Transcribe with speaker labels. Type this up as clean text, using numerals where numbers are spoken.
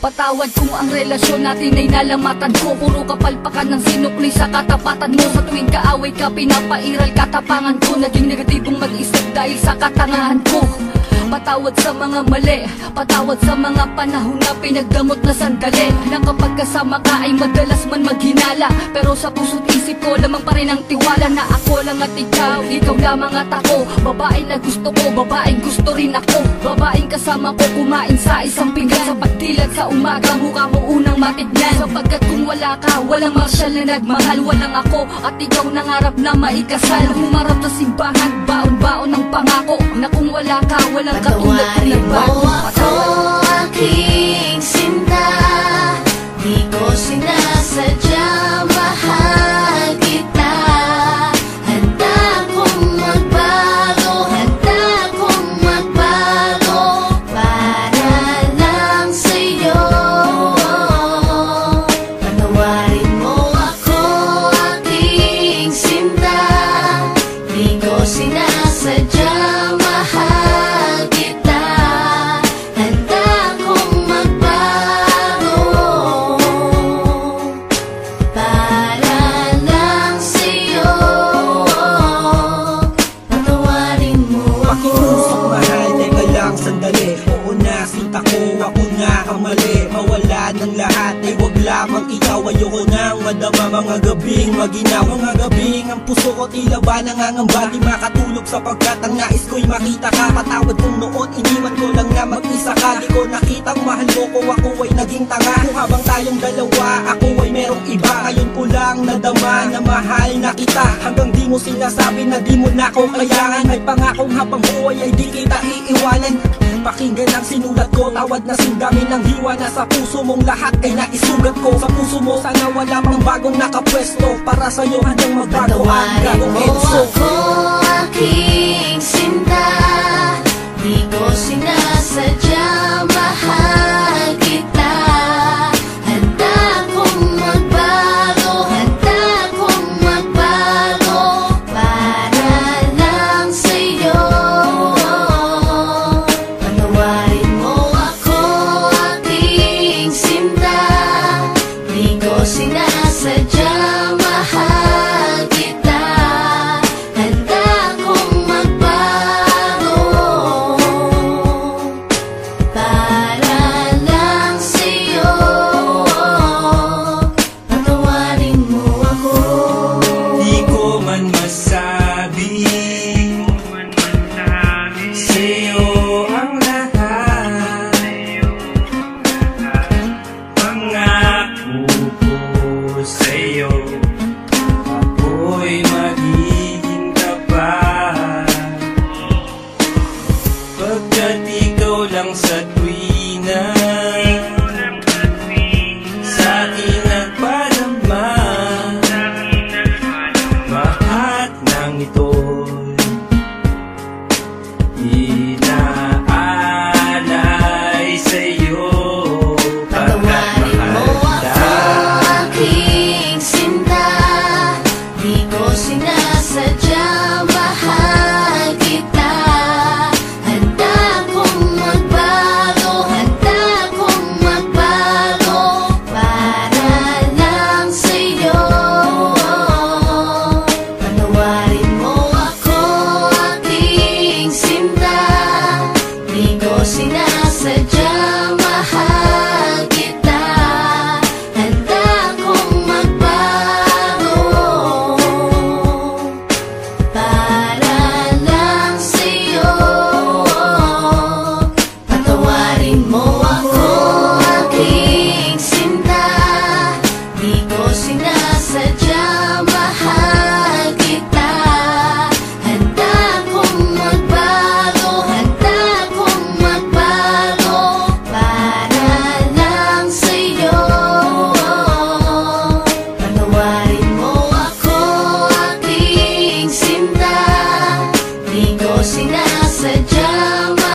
Speaker 1: Patawad kung ang relasyon natin ay nalamatan ko. Puro kapalpakan ng sinukli sa katapatan mo. Sa tuwing kaaway ka, pinapairal katapangan ko. Naging negatibong mag-isip dahil sa katangahan ko. Patawad sa mga mali, patawad sa mga panahon na pinagdamot na sandali. Na kapag kasama ka ay madalas man maghinala, pero sa puso't isip ko lamang pa rin ang tiwala na ako lang at ikaw lamang at ako. Babae na gusto ko, babaeng gusto rin ako. Babaeng kasama ko kumain sa isang pinggan. Sa pagdilat sa umaga, mukha mo unang matignan. Sapagkat kung wala ka, walang marsyal na nagmahal. Walang ako at ikaw nangarap na maikasal. Humarap sa simbahan, baon-baon ng pangako na kung wala ka, walang
Speaker 2: patawarin mo ako, aking sinta. Di ko sinasadya, mahal kita. Handa kong magbago, handa kong magbago para lang sa'yo. Patawarin mo ako, aking sinta. Di ko sinasadya, mahal kita. Handa kong magbago para lang sa'yo. Patawarin mo ako.
Speaker 3: Pakiusap mahal, teka lang sandali. Oo na, sinta ko, ako na ang mali. Mawala ng lahat, ay wag lamang ikaw. Ayoko nang madama mga gabing maginaw. Mga gabing ang puso ko tila ba nangangamba. Di makatulog sapagkat ang nais ko'y makita ka. Patawad kung noon iniwan ko lang na mag-isa ka. Di ko nakitang mahal mo ko, ako ay naging tanga. Kung habang tayong dalawa, ako ay merong iba. Ngayon ko lang nadama na mahal na kita. Hanggang di mo sinasabi na di mo na ko kailangan. May pangakong habang buhay ay di kita iiwanan. Pakinggan ang sinulat ko, tawad na sindami ng hiwa na sa puso mong lahat ay naisugat ko. Sa puso mo sana wala pang bagong nakapwesto. Para sa'yo hanggang magbago ang
Speaker 2: Patawarin
Speaker 3: gagong
Speaker 2: mo
Speaker 3: edso.
Speaker 2: ako, aking sinta. Di ko sinasadya, mahal kita. Handa kong magbago, handa kong magbago para lang sa'yo. Patawarin mo ako, aking sinta. Di ko sinasadya, mahal kita. Handa kong magbago para lang sa'yo. Patawarin mo ako.
Speaker 3: Di ko man masabi sa'yo ang lahat. Pangako ko sa'yo, ako'y magiging tapat. Pagkat ikaw lang sa tuwina sa akin nagpadama. Lahat ng ito'y inaalay sa'yo. Pagkat
Speaker 2: Patawarin mo
Speaker 3: mahal
Speaker 2: ako,
Speaker 3: kita.
Speaker 2: aking sinta. Di ko sinasadya, mahal kita. Handa kong magbago, handa kong magbago para lang sa'yo. Patawarin mo ako, aking sinta. Di ko sinasadya, mahal kita. Handa kong magbago para lang sa'yo. Patawarin mo ako, aking sinta. Di ko sinasadya, mahal kita. Handa kong magbago, handa kong magbago para lang sa'yo. Patawarin mo ako, aking sinta. Di ko sinasadya,